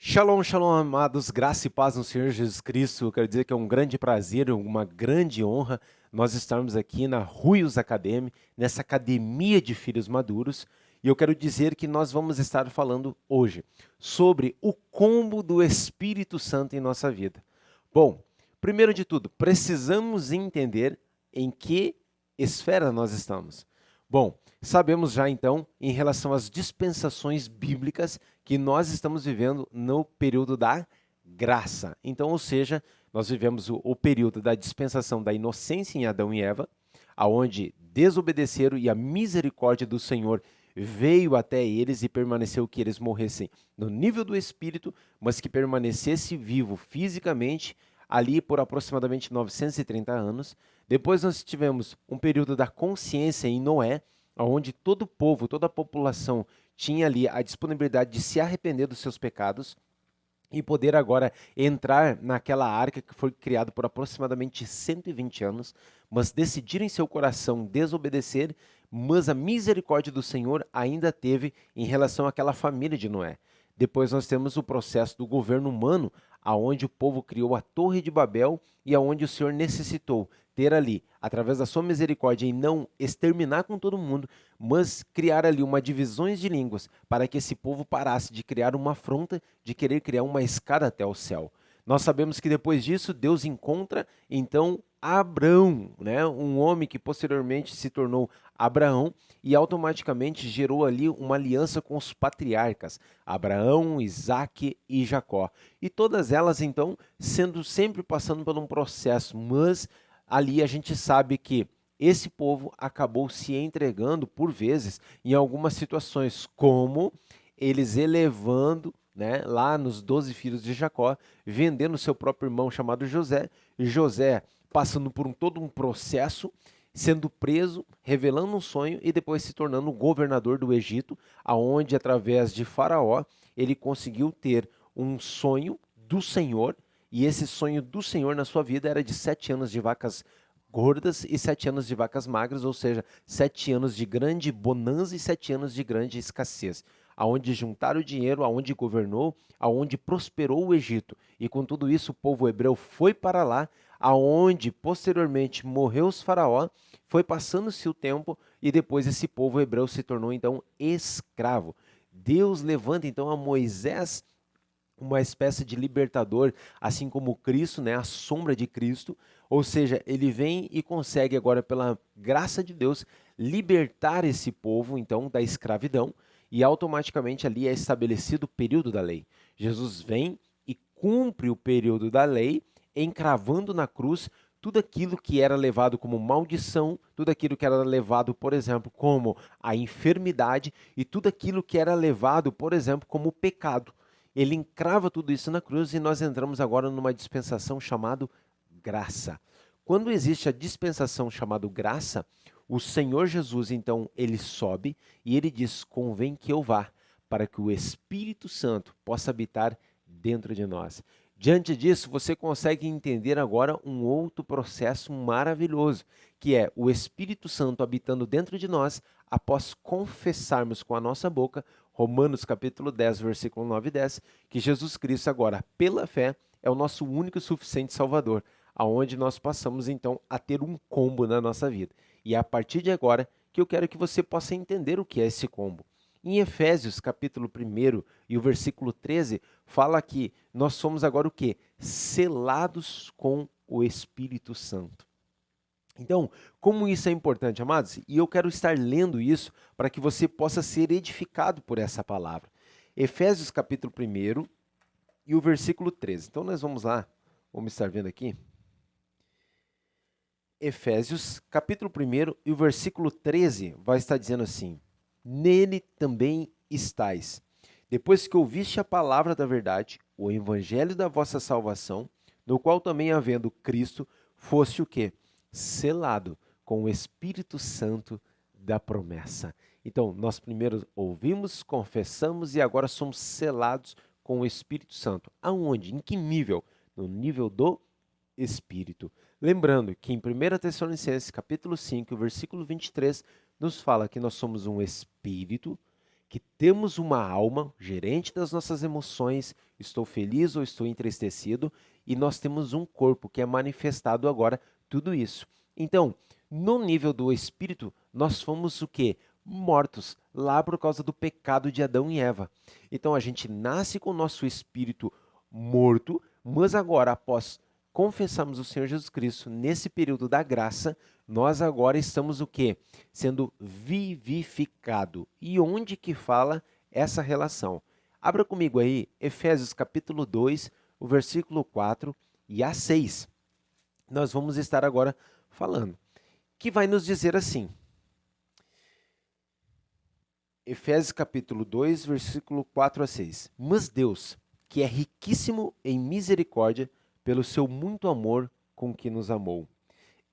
Shalom, shalom, amados, graça e paz no Senhor Jesus Cristo. Eu quero dizer que é um grande prazer, uma grande honra nós estarmos aqui na Ruios Academy, nessa academia de filhos maduros. E eu quero dizer que nós vamos estar falando hoje sobre o combo do Espírito Santo em nossa vida. Bom, primeiro de tudo, precisamos entender em que esfera nós estamos. Bom, sabemos já então, em relação às dispensações bíblicas, que nós estamos vivendo no período da graça. Então, ou seja, nós vivemos o período da dispensação da inocência em Adão e Eva, aonde desobedeceram e a misericórdia do Senhor veio até eles e permaneceu que eles morressem no nível do espírito, mas que permanecesse vivo fisicamente ali por aproximadamente 930 anos. Depois nós tivemos um período da consciência em Noé, onde todo o povo, toda a população tinha ali a disponibilidade de se arrepender dos seus pecados e poder agora entrar naquela arca que foi criada por aproximadamente 120 anos, mas decidiram em seu coração desobedecer, mas a misericórdia do Senhor ainda teve em relação àquela família de Noé. Depois nós temos o processo do governo humano, aonde o povo criou a Torre de Babel e aonde o Senhor necessitou ter ali, através da sua misericórdia, e não exterminar com todo mundo, mas criar ali uma divisões de línguas para que esse povo parasse de criar uma afronta, de querer criar uma escada até o céu. Nós sabemos que depois disso Deus encontra então Abrão, né, um homem que posteriormente se tornou Abraão e automaticamente gerou ali uma aliança com os patriarcas, Abraão, Isaque e Jacó. E todas elas então sendo sempre passando por um processo, mas ali a gente sabe que esse povo acabou se entregando por vezes em algumas situações, como eles elevando, né, lá nos 12 filhos de Jacó, vendendo seu próprio irmão chamado José, José passando por todo um processo, sendo preso, revelando um sonho e depois se tornando governador do Egito, aonde através de Faraó ele conseguiu ter um sonho do Senhor, e esse sonho do Senhor na sua vida era de 7 anos de vacas gordas e 7 anos de vacas magras, ou seja, 7 anos de grande bonança e 7 anos de grande escassez, aonde juntaram o dinheiro, aonde governou, aonde prosperou o Egito. E com tudo isso o povo hebreu foi para lá, aonde posteriormente morreu os faraó, foi passando-se o tempo e depois esse povo hebreu se tornou então escravo. Deus levanta então a Moisés uma espécie de libertador, assim como Cristo, né, a sombra de Cristo, ou seja, ele vem e consegue agora, pela graça de Deus, libertar esse povo, então, da escravidão, e automaticamente ali é estabelecido o período da lei. Jesus vem e cumpre o período da lei, encravando na cruz tudo aquilo que era levado como maldição, tudo aquilo que era levado, por exemplo, como a enfermidade, e tudo aquilo que era levado, por exemplo, como pecado. Ele encrava tudo isso na cruz e nós entramos agora numa dispensação chamada graça. Quando existe a dispensação chamada graça, o Senhor Jesus, então, ele sobe e ele diz: convém que eu vá, para que o Espírito Santo possa habitar dentro de nós. Diante disso, você consegue entender agora um outro processo maravilhoso, que é o Espírito Santo habitando dentro de nós, após confessarmos com a nossa boca, Romanos capítulo 10, versículo 9 e 10, que Jesus Cristo agora, pela fé, é o nosso único e suficiente Salvador, aonde nós passamos então a ter um combo na nossa vida. E é a partir de agora que eu quero que você possa entender o que é esse combo. Em Efésios, capítulo 1 e o versículo 13, fala que nós somos agora o quê? Selados com o Espírito Santo. Então, como isso é importante, amados? E eu quero estar lendo isso para que você possa ser edificado por essa palavra. Efésios, capítulo 1 e o versículo 13. Então, nós vamos lá, vamos estar vendo aqui. Efésios, capítulo 1 e o versículo 13 vai estar dizendo assim: nele também estais, depois que ouviste a palavra da verdade, o evangelho da vossa salvação, no qual também havendo Cristo, foste o quê? Selado com o Espírito Santo da promessa. Então, nós primeiro ouvimos, confessamos e agora somos selados com o Espírito Santo. Aonde? Em que nível? No nível do Espírito. Lembrando que em 1 Tessalonicenses, capítulo 5, versículo 23, nos fala que nós somos um espírito que temos uma alma, gerente das nossas emoções, estou feliz ou estou entristecido, e nós temos um corpo que é manifestado agora tudo isso. Então, no nível do espírito, nós fomos o quê? Mortos, lá por causa do pecado de Adão e Eva. Então, a gente nasce com o nosso espírito morto, mas agora, após confessarmos o Senhor Jesus Cristo nesse período da graça, nós agora estamos o quê? Sendo vivificado. E onde que fala essa relação? Abra comigo aí, Efésios capítulo 2, o versículo 4 e a 6. Nós vamos estar agora falando, que vai nos dizer assim. Efésios capítulo 2, versículo 4 a 6. Mas Deus, que é riquíssimo em misericórdia, pelo seu muito amor com que nos amou,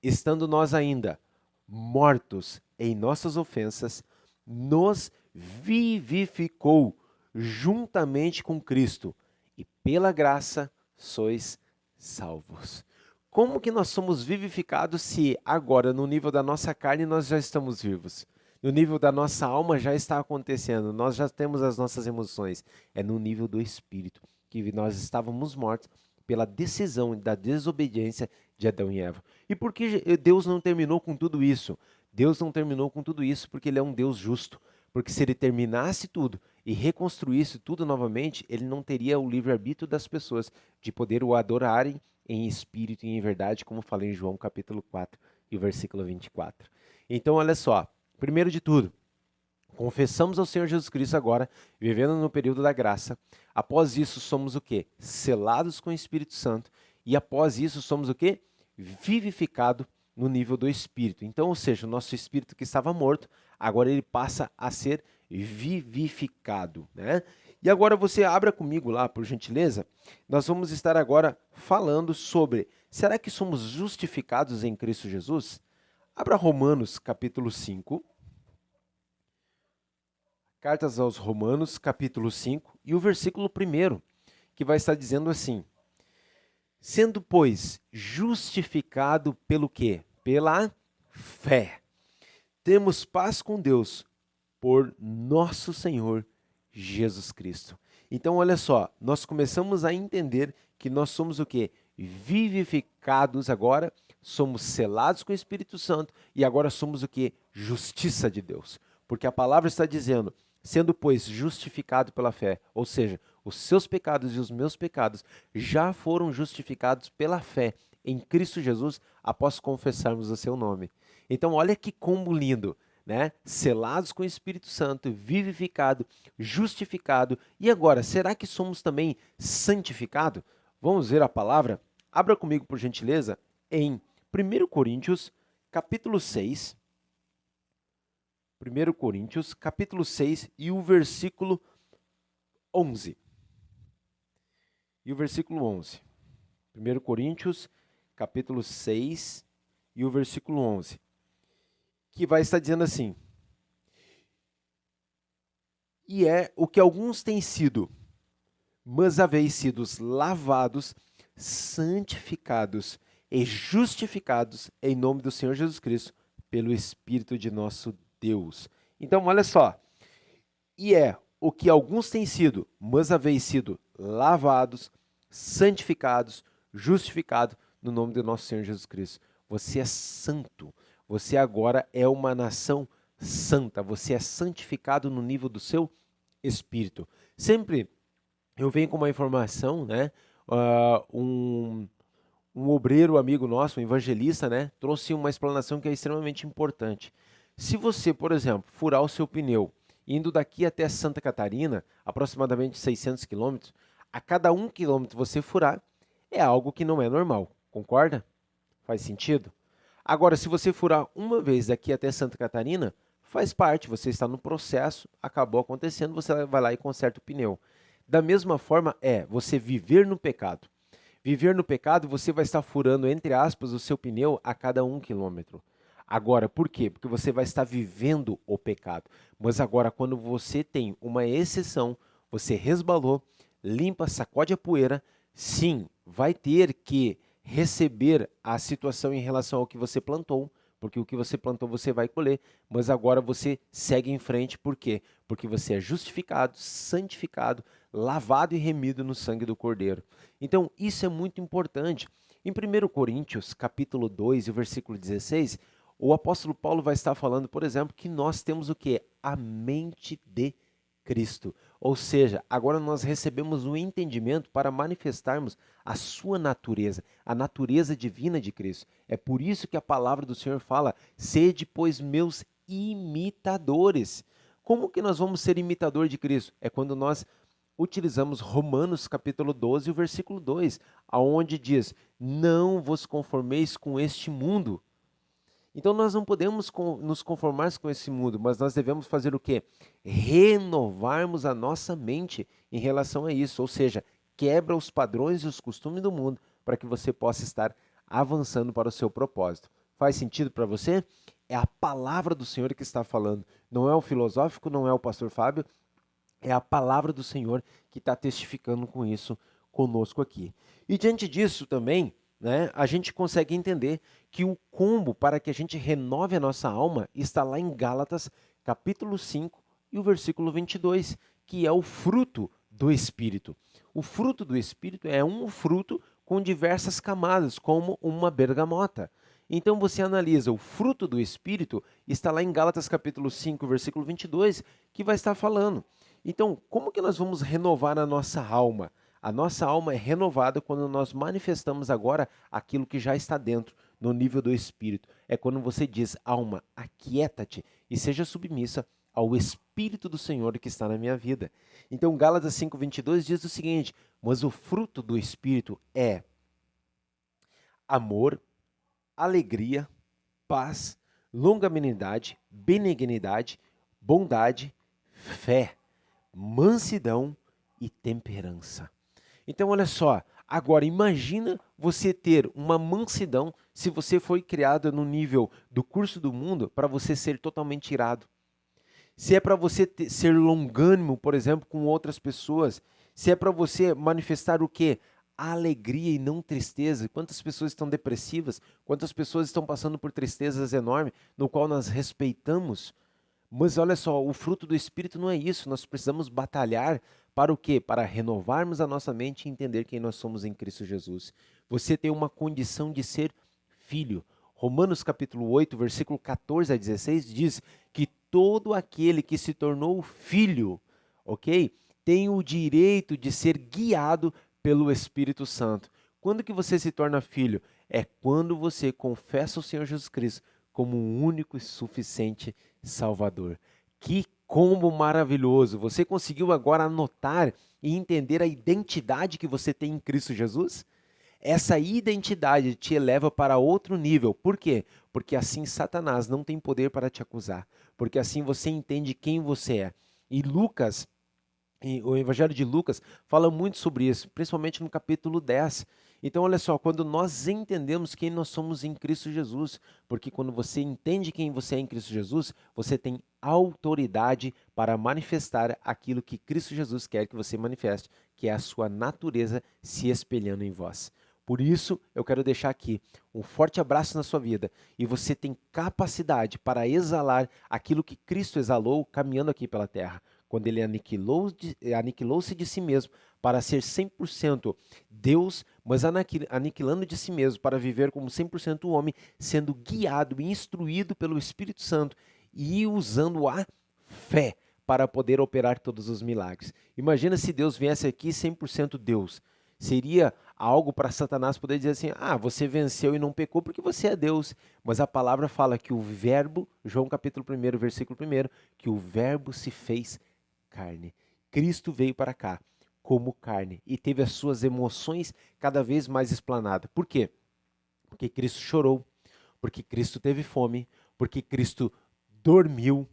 estando nós ainda mortos em nossas ofensas, nos vivificou juntamente com Cristo, e pela graça sois salvos. Como que nós somos vivificados se agora, no nível da nossa carne, nós já estamos vivos? No nível da nossa alma já está acontecendo, nós já temos as nossas emoções. É no nível do espírito, que nós estávamos mortos pela decisão da desobediência de Adão e Eva. E por que Deus não terminou com tudo isso? Deus não terminou com tudo isso porque Ele é um Deus justo. Porque se Ele terminasse tudo e reconstruísse tudo novamente, Ele não teria o livre-arbítrio das pessoas de poder o adorarem em espírito e em verdade, como falei em João capítulo 4 e versículo 24. Então, olha só, primeiro de tudo, confessamos ao Senhor Jesus Cristo agora, vivendo no período da graça. Após isso, somos o quê? Selados com o Espírito Santo. E após isso, somos o quê? Vivificado no nível do Espírito. Então, ou seja, o nosso Espírito que estava morto, agora ele passa a ser vivificado, né? E agora você abra comigo lá, por gentileza. Nós vamos estar agora falando sobre, será que somos justificados em Cristo Jesus? Abra Romanos capítulo 5. Cartas aos Romanos, capítulo 5, e o versículo 1, que vai estar dizendo assim: sendo, pois, justificado pelo quê? Pela fé. Temos paz com Deus por nosso Senhor Jesus Cristo. Então, olha só, nós começamos a entender que nós somos o quê? Vivificados agora, somos selados com o Espírito Santo e agora somos o quê? Justiça de Deus. Porque a palavra está dizendo, sendo, pois, justificado pela fé, ou seja, os seus pecados e os meus pecados já foram justificados pela fé em Cristo Jesus após confessarmos o seu nome. Então, olha que combo lindo, né? Selados com o Espírito Santo, vivificado, justificado. E agora, será que somos também santificados? Vamos ver a palavra? Abra comigo, por gentileza, em 1 Coríntios, capítulo 6. 1 Coríntios, capítulo 6 e o versículo 11. E o versículo 11. 1 Coríntios, capítulo 6 e o versículo 11. Que vai estar dizendo assim: e é o que alguns têm sido, mas haveis sido lavados, santificados e justificados em nome do Senhor Jesus Cristo, pelo Espírito de nosso Deus. Então, olha só. E é o que alguns têm sido, mas haveis sido lavados, santificados, justificados no nome do nosso Senhor Jesus Cristo. Você é santo. Você agora é uma nação santa. Você é santificado no nível do seu espírito. Sempre eu venho com uma informação, né? Um obreiro amigo nosso, um evangelista, né, trouxe uma explanação que é extremamente importante. Se você, por exemplo, furar o seu pneu, indo daqui até Santa Catarina, aproximadamente 600 quilômetros, a cada 1 quilômetro você furar, é algo que não é normal, concorda? Faz sentido? Agora, se você furar uma vez daqui até Santa Catarina, faz parte, você está no processo, acabou acontecendo, você vai lá e conserta o pneu. Da mesma forma você viver no pecado. Viver no pecado, você vai estar furando, entre aspas, o seu pneu a cada 1 quilômetro. Agora, por quê? Porque você vai estar vivendo o pecado. Mas agora, quando você tem uma exceção, você resbalou, limpa, sacode a poeira, sim, vai ter que receber a situação em relação ao que você plantou, porque o que você plantou você vai colher, mas agora você segue em frente, por quê? Porque você é justificado, santificado, lavado e remido no sangue do Cordeiro. Então, isso é muito importante. Em 1 Coríntios, capítulo 2, e o versículo 16, o apóstolo Paulo vai estar falando, por exemplo, que nós temos o quê? A mente de Cristo. Ou seja, agora nós recebemos um entendimento para manifestarmos a sua natureza, a natureza divina de Cristo. É por isso que a palavra do Senhor fala: sede, pois, meus imitadores. Como que nós vamos ser imitador de Cristo? É quando nós utilizamos Romanos capítulo 12, o versículo 2, aonde diz: não vos conformeis com este mundo. Então nós não podemos nos conformar com esse mundo, mas nós devemos fazer o quê? Renovarmos a nossa mente em relação a isso, ou seja, quebra os padrões e os costumes do mundo para que você possa estar avançando para o seu propósito. Faz sentido para você? É a palavra do Senhor que está falando, não é o filosófico, não é o pastor Fábio, é a palavra do Senhor que está testificando com isso conosco aqui. E diante disso também, né, a gente consegue entender que o combo para que a gente renove a nossa alma está lá em Gálatas, capítulo 5 e o versículo 22, que é o fruto do Espírito. O fruto do Espírito é um fruto com diversas camadas, como uma bergamota. Então você analisa o fruto do Espírito, está lá em Gálatas capítulo 5, versículo 22, que vai estar falando. Então, como que nós vamos renovar a nossa alma? A nossa alma é renovada quando nós manifestamos agora aquilo que já está dentro, no nível do Espírito. É quando você diz: alma, aquieta-te e seja submissa ao Espírito do Senhor que está na minha vida. Então, Gálatas 5:22 diz o seguinte: mas o fruto do Espírito é amor, alegria, paz, longanimidade, benignidade, bondade, fé, mansidão e temperança. Então, olha só, agora imagina você ter uma mansidão se você foi criado no nível do curso do mundo para você ser totalmente irado. Se é para você ser longânimo, por exemplo, com outras pessoas, se é para você manifestar o quê? A alegria e não tristeza. Quantas pessoas estão depressivas? Quantas pessoas estão passando por tristezas enormes, no qual nós respeitamos? Mas olha só, o fruto do Espírito não é isso. Nós precisamos batalhar para o quê? Para renovarmos a nossa mente e entender quem nós somos em Cristo Jesus. Você tem uma condição de ser filho. Romanos capítulo 8, versículo 14 a 16 diz que todo aquele que se tornou filho, ok? Tem o direito de ser guiado pelo Espírito Santo. Quando que você se torna filho? É quando você confessa o Senhor Jesus Cristo como o único e suficiente Salvador. Que combo maravilhoso! Você conseguiu agora anotar e entender a identidade que você tem em Cristo Jesus? Essa identidade te eleva para outro nível. Por quê? Porque assim Satanás não tem poder para te acusar. Porque assim você entende quem você é. E Lucas, o Evangelho de Lucas fala muito sobre isso, principalmente no capítulo 10. Então, olha só, quando nós entendemos quem nós somos em Cristo Jesus, porque quando você entende quem você é em Cristo Jesus, você tem autoridade para manifestar aquilo que Cristo Jesus quer que você manifeste, que é a sua natureza se espelhando em vós. Por isso, eu quero deixar aqui um forte abraço na sua vida e você tem capacidade para exalar aquilo que Cristo exalou caminhando aqui pela terra, quando ele aniquilou-se de si mesmo para ser 100% Deus, mas aniquilando de si mesmo para viver como 100% homem, sendo guiado e instruído pelo Espírito Santo e usando a fé para poder operar todos os milagres. Imagina se Deus viesse aqui 100% Deus. Seria algo para Satanás poder dizer assim: ah, você venceu e não pecou porque você é Deus. Mas a palavra fala que o verbo, João capítulo 1, versículo 1, que o verbo se fez carne. Cristo veio para cá como carne e teve as suas emoções cada vez mais explanadas. Por quê? Porque Cristo chorou, porque Cristo teve fome, porque Cristo dormiu,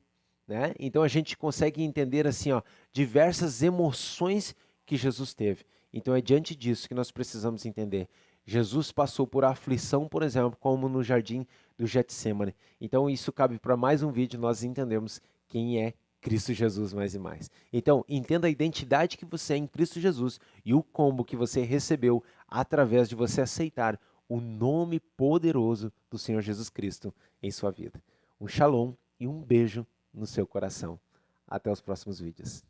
né? Então a gente consegue entender assim, ó, diversas emoções que Jesus teve. Então é diante disso que nós precisamos entender. Jesus passou por aflição, por exemplo, como no jardim do Getsemane. Então isso cabe para mais um vídeo, nós entendemos quem é Cristo Jesus mais e mais. Então, entenda a identidade que você é em Cristo Jesus e o combo que você recebeu através de você aceitar o nome poderoso do Senhor Jesus Cristo em sua vida. Um shalom e um beijo no seu coração. Até os próximos vídeos.